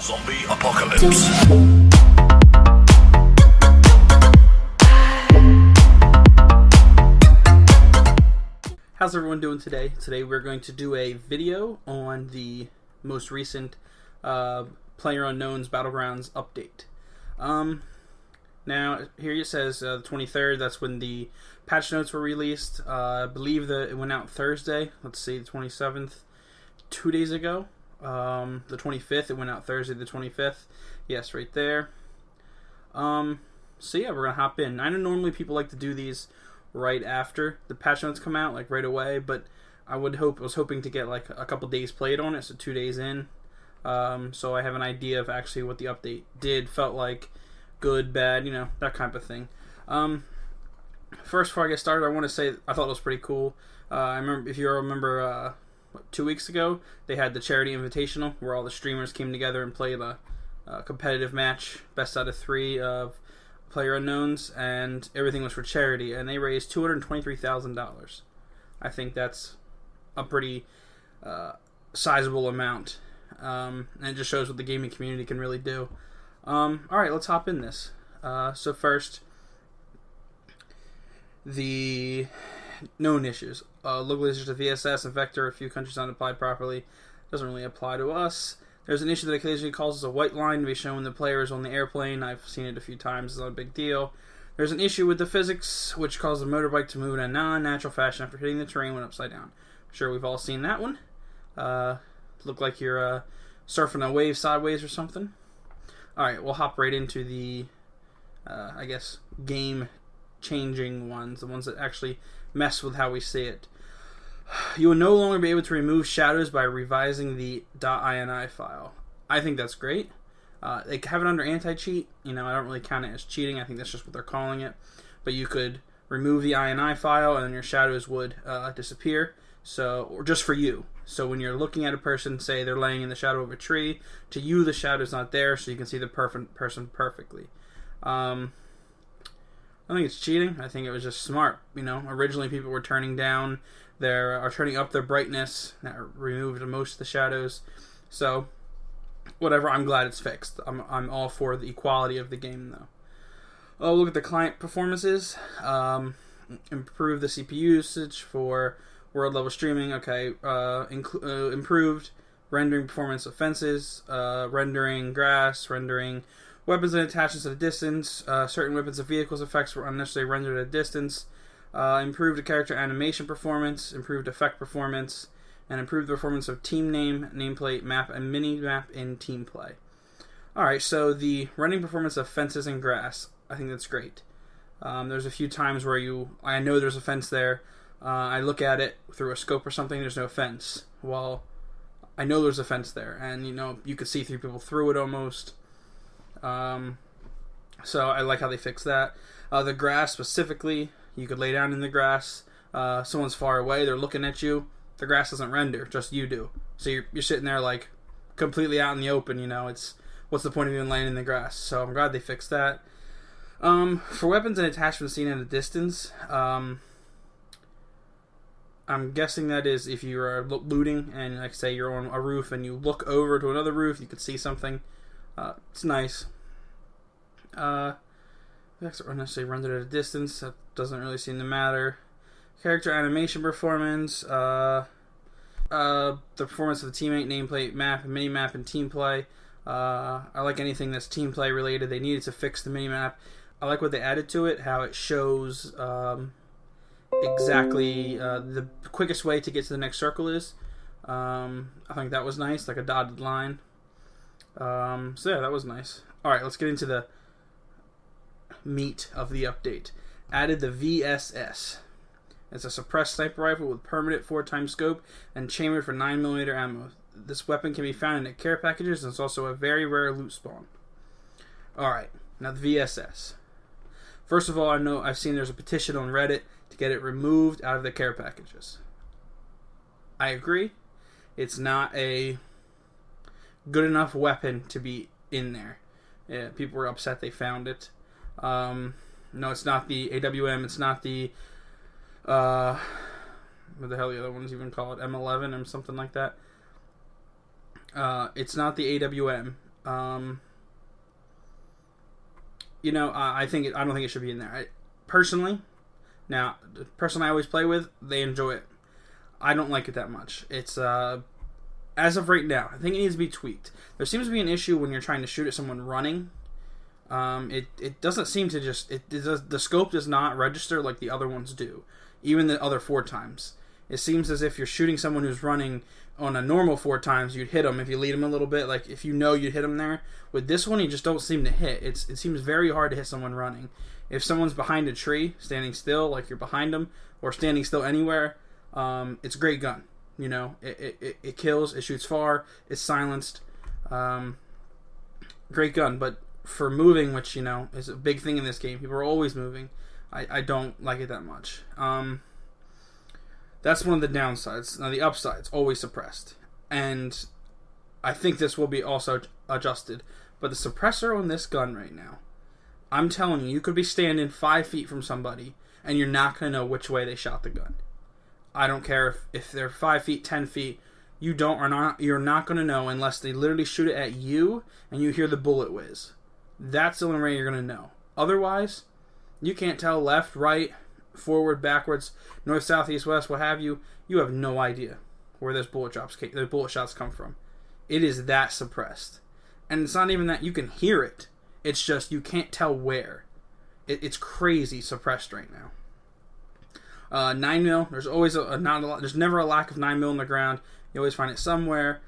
Zombie apocalypse. How's everyone doing today? Today we're going to do a video on the most recent PlayerUnknowns BattleGrounds update. Now, here it says the 23rd, that's when the patch notes were released. I believe that it went out Thursday. Let's see, the 27th, 2 days ago. The 25th, it went out Thursday the 25th. Yes, right there. So yeah, we're going to hop in. I know normally people like to do these right after the patch notes come out, like right away, but I was hoping to get like a couple days played on it, so 2 days in. So I have an idea of actually what the update felt like, good, bad, you know, that kind of thing. First, before I get started, I want to say I thought it was pretty cool. I remember, if you remember, 2 weeks ago, they had the charity invitational where all the streamers came together and played a competitive match, best out of 3 of PlayerUnknowns, and everything was for charity, and they raised $223,000. I think that's a pretty sizable amount, and it just shows what the gaming community can really do. Alright, let's hop in this. So first, the known issues. Local issues to VSS and Vector, a few countries not applied properly. Doesn't really apply to us. There's an issue that occasionally causes a white line to be shown when the player is on the airplane. I've seen it a few times. It's not a big deal. There's an issue with the physics, which causes the motorbike to move in a non-natural fashion after hitting the terrain when upside down. I'm sure we've all seen that one. Look like you're surfing a wave sideways or something. Alright, we'll hop right into the, I guess, game-changing ones. The ones that actually mess with how we see it. You will no longer be able to remove shadows by revising the .ini file. I think that's great. They have it under anti-cheat. You know, I don't really count it as cheating. I think that's just what they're calling it. But you could remove the ini file and then your shadows would disappear. So, or just for you. So when you're looking at a person, say they're laying in the shadow of a tree, to you the shadow's not there, so you can see the person perfectly. I don't think it's cheating. I think it was just smart. You know, originally people were turning down turning up their brightness. That removed most of the shadows. So, whatever. I'm glad it's fixed. I'm all for the equality of the game, though. Oh, look at the client performances. Improve the CPU usage for world level streaming. Okay. Improved rendering performance of fences, rendering grass, rendering weapons and attachments at a distance. Certain weapons and vehicles effects were unnecessarily rendered at a distance. Improved the character animation performance, improved effect performance, and improved the performance of team name, nameplate, map, and mini-map in team play. Alright, so the running performance of fences and grass, I think that's great. There's a few times where I know there's a fence there, I look at it through a scope or something, there's no fence. Well, I know there's a fence there, and you know, you could see 3 people through it almost. So I like how they fixed that. The grass specifically, you could lay down in the grass. Someone's far away, they're looking at you. The grass doesn't render, just you do. So you're sitting there like completely out in the open. You know, what's the point of even laying in the grass? So I'm glad they fixed that. For weapons and attachments seen at a distance, I'm guessing that is if you are looting and, like, say you're on a roof and you look over to another roof, you could see something. It's nice. That's unnecessarily rendered at a distance. That doesn't really seem to matter. Character animation performance. The performance of the teammate, nameplate, map, and mini-map, and team play. I like anything that's team play related. They needed to fix the mini-map. I like what they added to it, how it shows exactly the quickest way to get to the next circle is. I think that was nice, like a dotted line. So yeah, that was nice. Alright, let's get into the meat of the update. Added the VSS. It's a suppressed sniper rifle with permanent 4x scope and chambered for 9mm ammo. This weapon can be found in the care packages and it's also a very rare loot spawn. Alright, now the VSS. First of all, I've seen there's a petition on Reddit to get it removed out of the care packages. I agree. It's not a good enough weapon to be in there. Yeah, people were upset they found it. No, it's not the AWM. It's not the what the hell the other ones even call it? M11 or something like that. It's not the AWM. You know, I don't think it should be in there. Personally, now the person I always play with, they enjoy it. I don't like it that much. It's as of right now, I think it needs to be tweaked. There seems to be an issue when you're trying to shoot at someone running. It doesn't seem to the scope does not register like the other ones do, even the other 4 times. It seems as if you're shooting someone who's running on a normal 4 times, you'd hit them if you lead them a little bit, like if you know you'd hit them there. With this one, you just don't seem to hit. It seems very hard to hit someone running. If someone's behind a tree, standing still, like you're behind them, or standing still anywhere, it's a great gun. You know, it kills, it shoots far, it's silenced. Great gun, but for moving, which, you know, is a big thing in this game, people are always moving, I don't like it that much. That's one of the downsides. Now the upside's always suppressed, and I think this will be also adjusted, but the suppressor on this gun right now, I'm telling you, you could be standing 5 feet from somebody and you're not going to know which way they shot the gun. I don't care if they're 5 feet, 10 feet, you're not going to know unless they literally shoot it at you and you hear the bullet whiz. That's the only way you're going to know. Otherwise, you can't tell left, right, forward, backwards, north, south, east, west, what have you. You have no idea where those bullet shots come from. It is that suppressed. And it's not even that you can hear it. It's just you can't tell where. It's crazy suppressed right now. 9mm, there's always there's never a lack of 9mm on the ground. You always find it somewhere.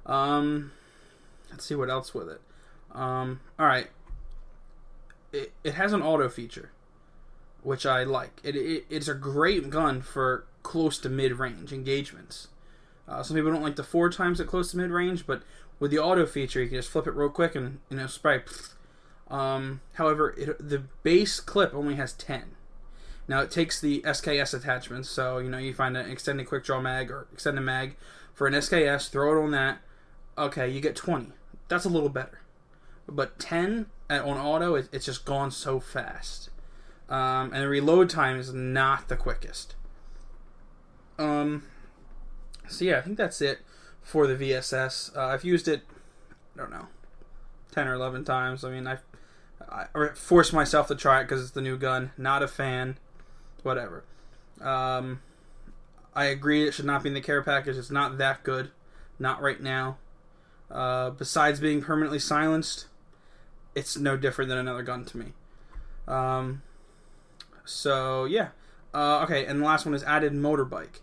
Let's see what else with it. Alright. It has an auto feature, which I like. It's a great gun for close to mid-range engagements. Some people don't like the 4 times at close to mid-range, but with the auto feature, you can just flip it real quick and, you know, spray. However, the base clip only has 10. Now, it takes the SKS attachments, so, you know, you find an extended quick draw mag or extended mag for an SKS, throw it on that, okay, you get 20. That's a little better. But 10 on auto, it's just gone so fast. And the reload time is not the quickest. So yeah, I think that's it for the VSS. I've used it, I don't know, 10 or 11 times. I mean, I forced myself to try it because it's the new gun. Not a fan. Whatever. I agree it should not be in the care package. It's not that good. Not right now. Besides being permanently silenced, it's no different than another gun to me. So, yeah. Okay, and the last one is added motorbike.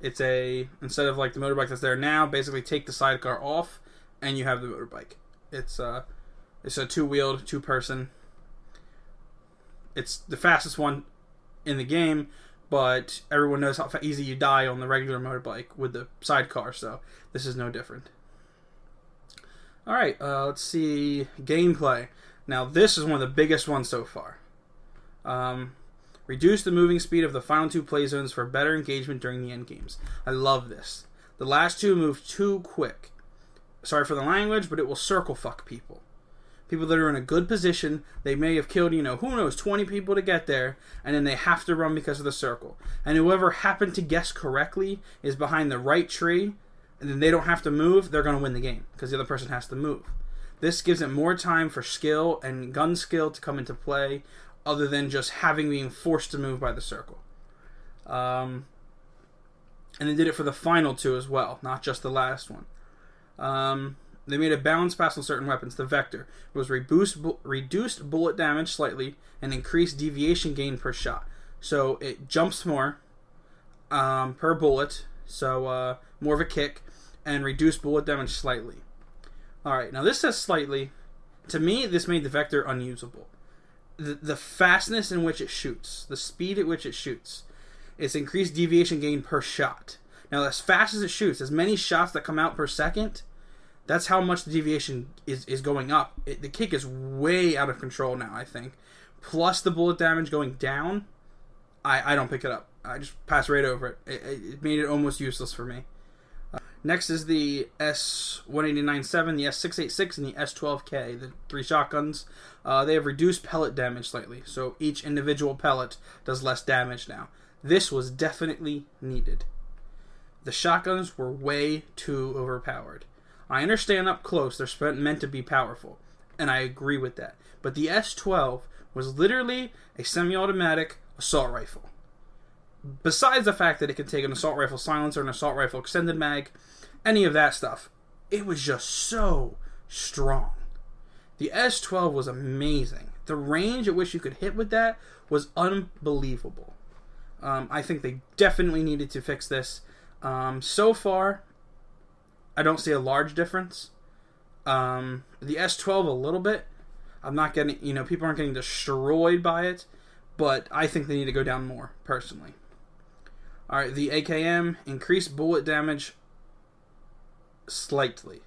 It's instead of like the motorbike that's there now, basically take the sidecar off, and you have the motorbike. It's a 2-wheeled, 2-person. It's the fastest one in the game, but everyone knows how easy you die on the regular motorbike with the sidecar, so this is no different. Alright, let's see. Gameplay. Now, this is one of the biggest ones so far. Reduce the moving speed of the final 2 play zones for better engagement during the end games. I love this. The last 2 move too quick. Sorry for the language, but it will circle fuck people. People that are in a good position, they may have killed, you know, who knows, 20 people to get there, and then they have to run because of the circle. And whoever happened to guess correctly is behind the right tree, and then they don't have to move, they're going to win the game, because the other person has to move. This gives it more time for skill and gun skill to come into play, other than just being forced to move by the circle. And they did it for the final 2 as well, not just the last one. They made a balance pass on certain weapons. The Vector was reduced bullet damage slightly and increased deviation gain per shot. So it jumps more per bullet, so more of a kick, and reduced bullet damage slightly. Alright, now this says slightly. To me, this made the Vector unusable. The fastness in which it shoots, the speed at which it shoots, it's increased deviation gain per shot. Now, as fast as it shoots, as many shots that come out per second, that's how much the deviation is going up. The kick is way out of control now, I think. Plus the bullet damage going down, I don't pick it up. I just pass right over it. It made it almost useless for me. Next is the S1897, the S686, and the S12K, the 3 shotguns. They have reduced pellet damage slightly, so each individual pellet does less damage now. This was definitely needed. The shotguns were way too overpowered. I understand up close they're meant to be powerful, and I agree with that. But the S12 was literally a semi-automatic assault rifle. Besides the fact that it could take an assault rifle silencer, an assault rifle extended mag, any of that stuff, it was just so strong. The S12 was amazing. The range at which you could hit with that was unbelievable. I think they definitely needed to fix this. So far, I don't see a large difference. The S12 a little bit. I'm not getting, people aren't getting destroyed by it, but I think they need to go down more, personally. Alright, the AKM increased bullet damage slightly.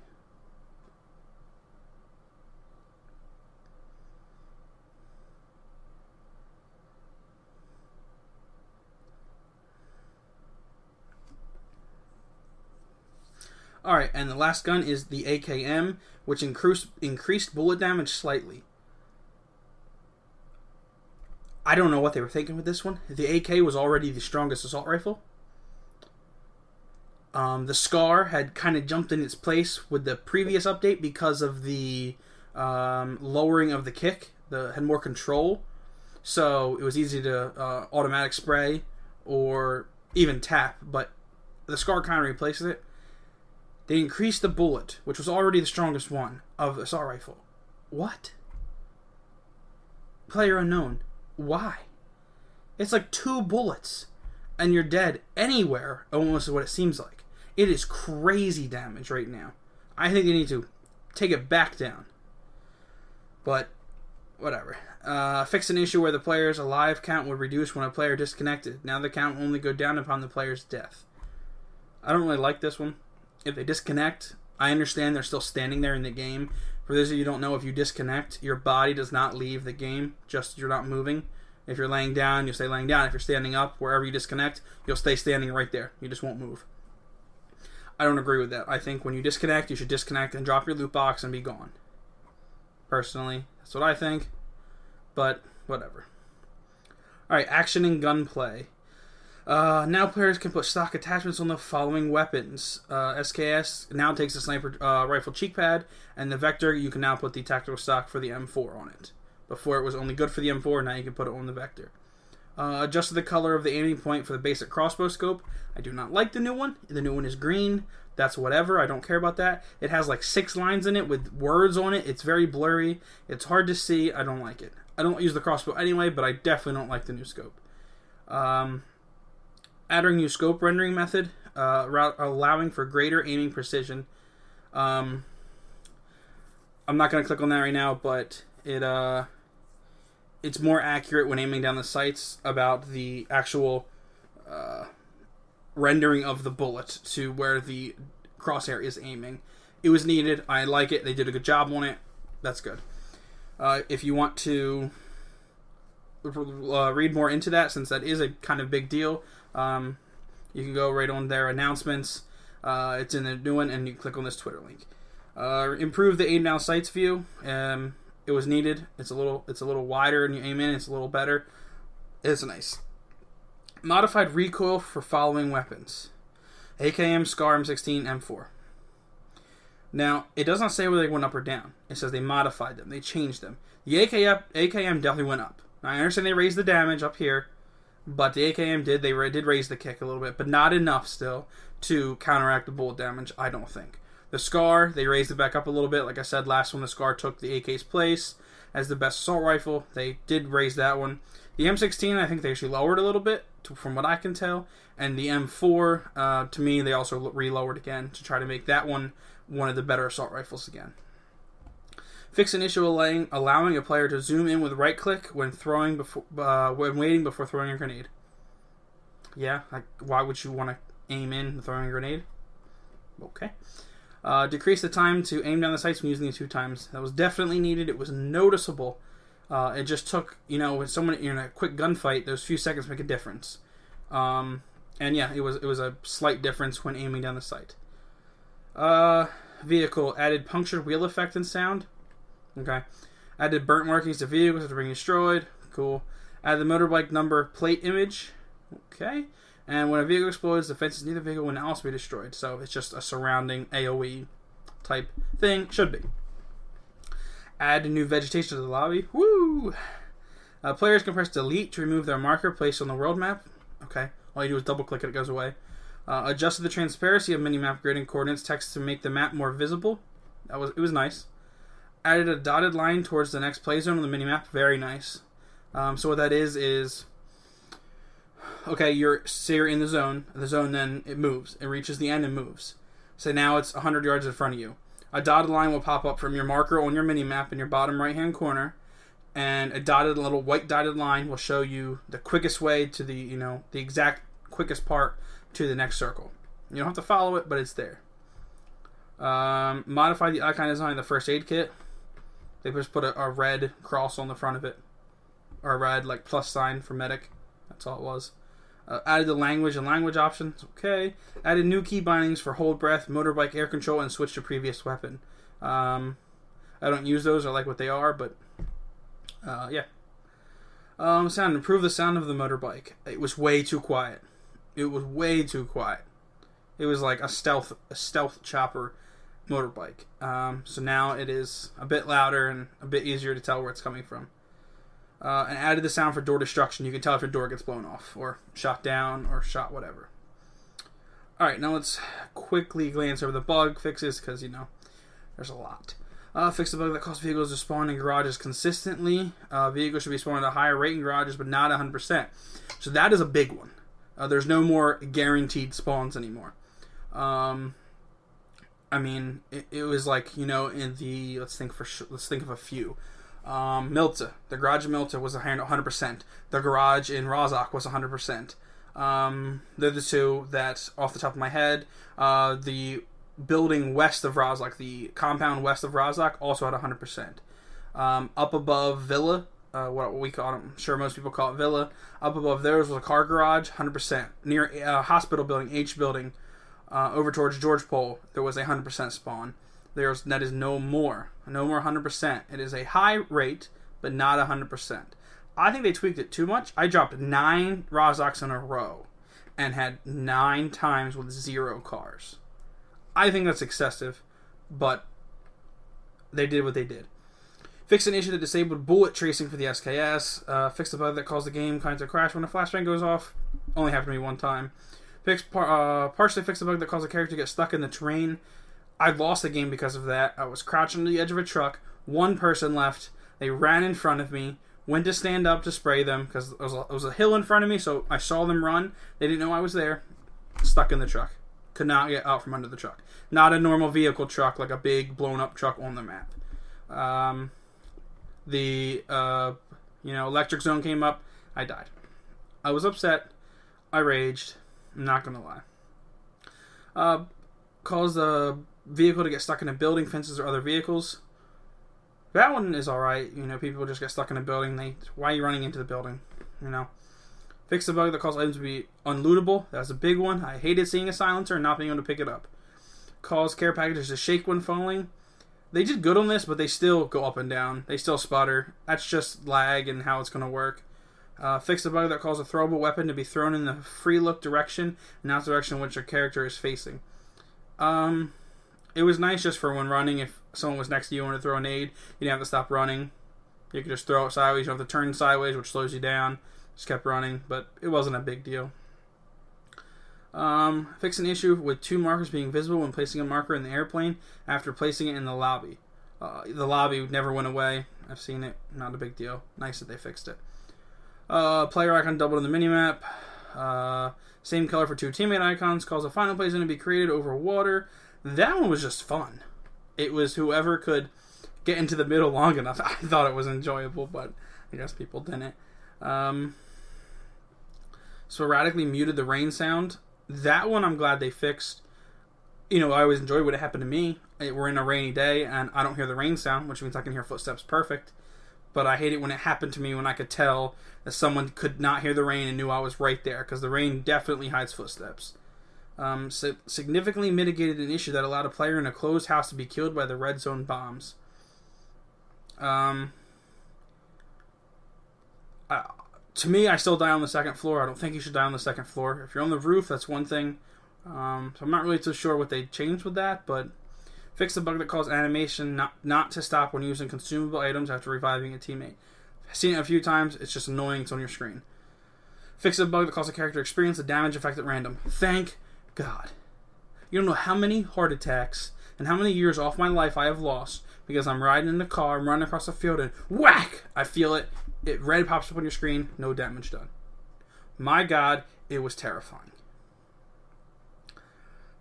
Alright, and the last gun is the AKM, which increased bullet damage slightly. I don't know what they were thinking with this one. The AK was already the strongest assault rifle. The SCAR had kind of jumped in its place with the previous update because of the lowering of the kick. Had more control. So it was easy to automatic spray or even tap. But the SCAR kind of replaces it. They increased the bullet, which was already the strongest one of the assault rifle. What? PlayerUnknown. Why? It's like 2 bullets, and you're dead anywhere, almost is what it seems like. It is crazy damage right now. I think they need to take it back down. But, whatever. Fix an issue where the player's alive count would reduce when a player disconnected. Now the count will only go down upon the player's death. I don't really like this one. If they disconnect, I understand they're still standing there in the game. For those of you who don't know, if you disconnect, your body does not leave the game, just you're not moving. If you're laying down, you'll stay laying down. If you're standing up, wherever you disconnect, you'll stay standing right there. You just won't move. I don't agree with that. I think when you disconnect, you should disconnect and drop your loot box and be gone. Personally, that's what I think. But, whatever. Alright, action and gunplay. Now players can put stock attachments on the following weapons. SKS now takes the sniper rifle cheek pad, and the Vector, you can now put the tactical stock for the M4 on it. Before it was only good for the M4, now you can put it on the Vector. Adjusted the color of the aiming point for the basic crossbow scope. I do not like the new one. The new one is green. That's whatever. I don't care about that. It has like 6 lines in it with words on it. It's very blurry. It's hard to see. I don't like it. I don't use the crossbow anyway, but I definitely don't like the new scope. Adding new scope rendering method, allowing for greater aiming precision. I'm not going to click on that right now, but it's more accurate when aiming down the sights about the actual rendering of the bullet to where the crosshair is aiming. It was needed. I like it. They did a good job on it. That's good. If you want to read more into that, since that is a kind of big deal, you can go right on their announcements. It's in the new one, and you click on this Twitter link. Improve the aim down sights view. It was needed. It's a little wider, and you aim in. It's a little better. It's nice. Modified recoil for following weapons: AKM, SCAR, M16, M4. Now, it does not say whether they went up or down. It says they modified them. They changed them. The AKM definitely went up. Now, I understand they raised the damage up here, but the AKM did raise the kick a little bit, but not enough still to counteract the bullet damage, I don't think. The SCAR, they raised it back up a little bit. Like I said, last one, the SCAR took the AK's place as the best assault rifle. They did raise that one. The M16, I think they actually lowered a little bit, from what I can tell. And the M4, to me, they also re-lowered again to try to make that one of the better assault rifles again. Fix an issue allowing a player to zoom in with right click when waiting before throwing a grenade. Yeah, why would you want to aim in throwing a grenade? Okay. Decrease the time to aim down the sights when using the 2 times. That was definitely needed. It was noticeable. It just took, when someone in a quick gunfight, those few seconds make a difference. And yeah, it was a slight difference when aiming down the sight. Vehicle added punctured wheel effect and sound. Okay. Added burnt markings to vehicles after being destroyed. Cool. Add the motorbike number plate image. Okay. And when a vehicle explodes, the fences near the vehicle will now also be destroyed. So it's just a surrounding AoE type thing. Should be. Add new vegetation to the lobby. Woo! Players can press delete to remove their marker placed on the world map. Okay. All you do is double click it, it goes away. Adjusted the transparency of minimap grid and coordinates text to make the map more visible. It was nice. Added a dotted line towards the next play zone on the minimap. Very nice. So what that is okay, you're in the zone. The zone then it moves. It reaches the end and moves. So now it's 100 yards in front of you. A dotted line will pop up from your marker on your minimap in your bottom right hand corner, and a little white dotted line will show you the quickest way to the exact quickest part to the next circle. You don't have to follow it, but it's there. Modify the icon design of the first aid kit. They just put a red cross on the front of it, or a red plus sign for medic. That's all it was. Added the language and language options. Okay. Added new key bindings for hold breath, motorbike air control, and switch to previous weapon. I don't use those. I like what they are, but yeah. Sound. Improve the sound of the motorbike. It was way too quiet. It was like a stealth chopper motorbike. So now it is a bit louder and a bit easier to tell where it's coming from. And added the sound for door destruction. You can tell if your door gets blown off, or shot down, or shot whatever. Alright, now let's quickly glance over the bug fixes, because, there's a lot. Fix the bug that causes vehicles to spawn in garages consistently. Vehicles should be spawned at a higher rate in garages, but not 100%. So that is a big one. There's no more guaranteed spawns anymore. It was like, in the, let's think of a few. Milta. The garage in Milta was 100%. The garage in Rozhok was 100%. They're the two that, off the top of my head, the building west of Rozhok, the compound west of Rozhok, also had 100%. Up above Villa, what we call it, I'm sure most people call it Villa, up above theirs was a car garage, 100%. Near a hospital building, H building, over towards George Pole, there was a 100% spawn. That is no more 100%. It is a high rate, but not 100%. I think they tweaked it too much. I dropped 9 Rozhoks in a row and had 9 times with 0 cars. I think that's excessive, but they did what they did. Fix an issue that disabled bullet tracing for the SKS. Fix the bug that caused the game kind of crash when a flashbang goes off. Only happened to me one time. Partially fix the bug that caused the character to get stuck in the terrain. I lost the game because of that. I was crouching to the edge of a truck. One person left. They ran in front of me. Went to stand up to spray them because it was a hill in front of me, so I saw them run. They didn't know I was there. Stuck in the truck. Could not get out from under the truck. Not a normal vehicle truck, like a big blown up truck on the map. The electric zone came up. I died. I was upset. I raged. I'm not gonna lie. Caused the vehicle to get stuck in a building, fences, or other vehicles. That one is alright. People just get stuck in a building. Why are you running into the building? Fix the bug that caused items to be unlootable. That's a big one. I hated seeing a silencer and not being able to pick it up. Cause care packages to shake when falling. They did good on this, but they still go up and down. They still sputter. That's just lag and how it's going to work. Fix the bug that caused a throwable weapon to be thrown in the free look direction, and not the direction in which your character is facing. It was nice just for when running. If someone was next to you and wanted to throw a nade, you didn't have to stop running. You could just throw it sideways. You don't have to turn sideways, which slows you down. Just kept running, but it wasn't a big deal. Fix an issue with 2 markers being visible when placing a marker in the airplane after placing it in the lobby. The lobby never went away. I've seen it. Not a big deal. Nice that they fixed it. Player icon doubled in the minimap. Same color for 2 teammate icons. Cause a final play zone to be created over water. That one was just fun. It was whoever could get into the middle long enough. I thought it was enjoyable, but I guess people didn't. Sporadically muted the rain sound. That one I'm glad they fixed. I always enjoy when it happened to me. We're in a rainy day and I don't hear the rain sound, which means I can hear footsteps perfect. But I hate it when it happened to me when I could tell that someone could not hear the rain and knew I was right there, because the rain definitely hides footsteps. Significantly mitigated an issue that allowed a player in a closed house to be killed by the red zone bombs. To me, I still die on the second floor. I don't think you should die on the second floor. If you're on the roof, that's one thing. So I'm not really too sure what they changed with that, but Fix the bug that causes animation not to stop when using consumable items after reviving a teammate. I've seen it a few times. It's just annoying. It's on your screen. Fix the bug that causes a character to experience a damage effect at random. Thank God. You don't know how many heart attacks and how many years off my life I have lost because I'm riding in the car, I'm running across the field, and whack! I feel it. It red pops up on your screen. No damage done. My God, it was terrifying.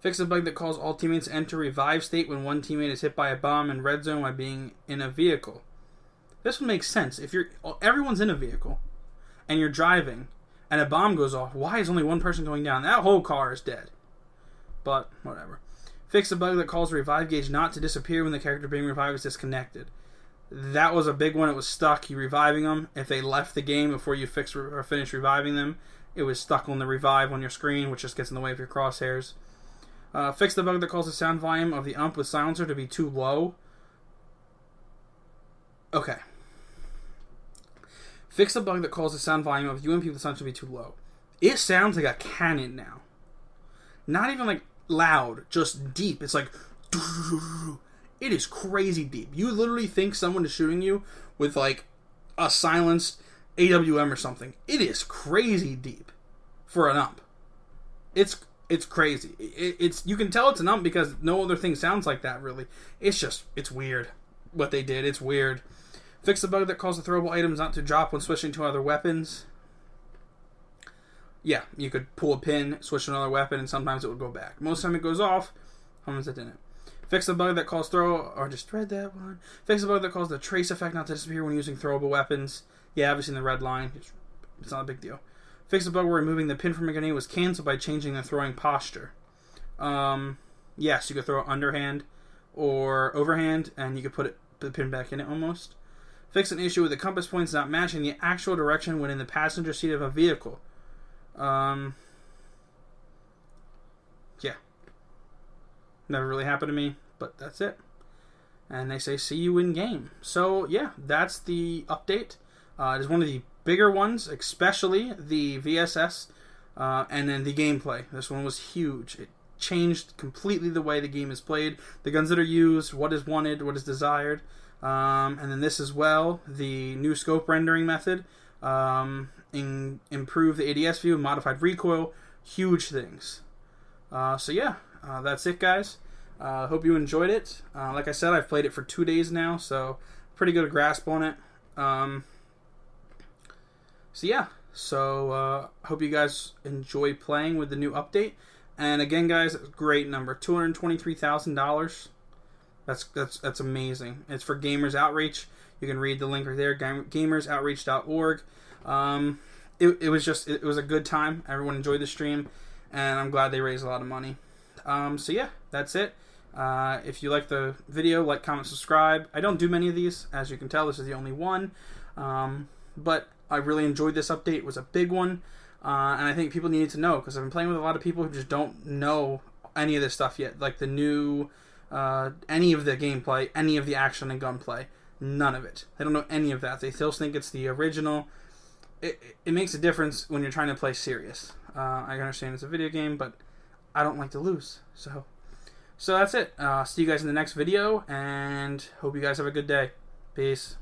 Fix the bug that calls all teammates to enter revive state when one teammate is hit by a bomb in red zone by being in a vehicle. This would make sense. If everyone's in a vehicle and you're driving and a bomb goes off, why is only one person going down? That whole car is dead. But whatever. Fix the bug that calls revive gauge not to disappear when the character being revived is disconnected. That was a big one. It was stuck. You reviving them. If they left the game before you fix or finish reviving them, it was stuck on the revive on your screen, which just gets in the way of your crosshairs. Fix the bug that causes the sound volume of the ump with silencer to be too low. Okay. Fix the bug that causes the sound volume of UMP with silencer to be too low. It sounds like a cannon now. Not even like loud, just deep. It's like... It is crazy deep. You literally think someone is shooting you with like a silenced AWM or something. It is crazy deep for an ump. It's crazy. It's you can tell it's an ump because no other thing sounds like that really. It's weird what they did. It's weird. Fix the bug that causes the throwable items not to drop when switching to other weapons. Yeah, you could pull a pin, switch to another weapon, and sometimes it would go back. Most of the time it goes off. Sometimes it didn't. Fix the bug that calls or just read that one. Fix the bug that calls the trace effect not to disappear when using throwable weapons. Yeah, obviously in the red line. It's not a big deal. Fix the bug where removing the pin from a grenade was cancelled by changing the throwing posture. Yes, you could throw it underhand or overhand, and you could put the pin back in it almost. Fix an issue with the compass points not matching the actual direction when in the passenger seat of a vehicle. Yeah. Never really happened to me, but that's it. And they say, see you in game. So, yeah, that's the update. It is one of the bigger ones, especially the VSS, and then the gameplay. This one was huge. It changed completely the way the game is played, the guns that are used, what is wanted, what is desired. And then this as well, the new scope rendering method, improve the ADS view, modified recoil, huge things. So yeah, that's it, guys. Hope you enjoyed it. Like I said, I've played it for 2 days now, so pretty good grasp on it. So yeah, hope you guys enjoy playing with the new update. And again, guys, great number, $223,000. That's amazing. It's for Gamers Outreach. You can read the link right there, gamersoutreach.org. It was a good time. Everyone enjoyed the stream, and I'm glad they raised a lot of money. So yeah, that's it. If you like the video, like, comment, subscribe. I don't do many of these, as you can tell. This is the only one. But I really enjoyed this update. It was a big one, and I think people needed to know, because I've been playing with a lot of people who just don't know any of this stuff yet, like the new, any of the gameplay, any of the action and gunplay. None of it. They don't know any of that. They still think it's the original. It makes a difference when you're trying to play serious. I understand it's a video game, but I don't like to lose. So that's it. See you guys in the next video, and hope you guys have a good day. Peace.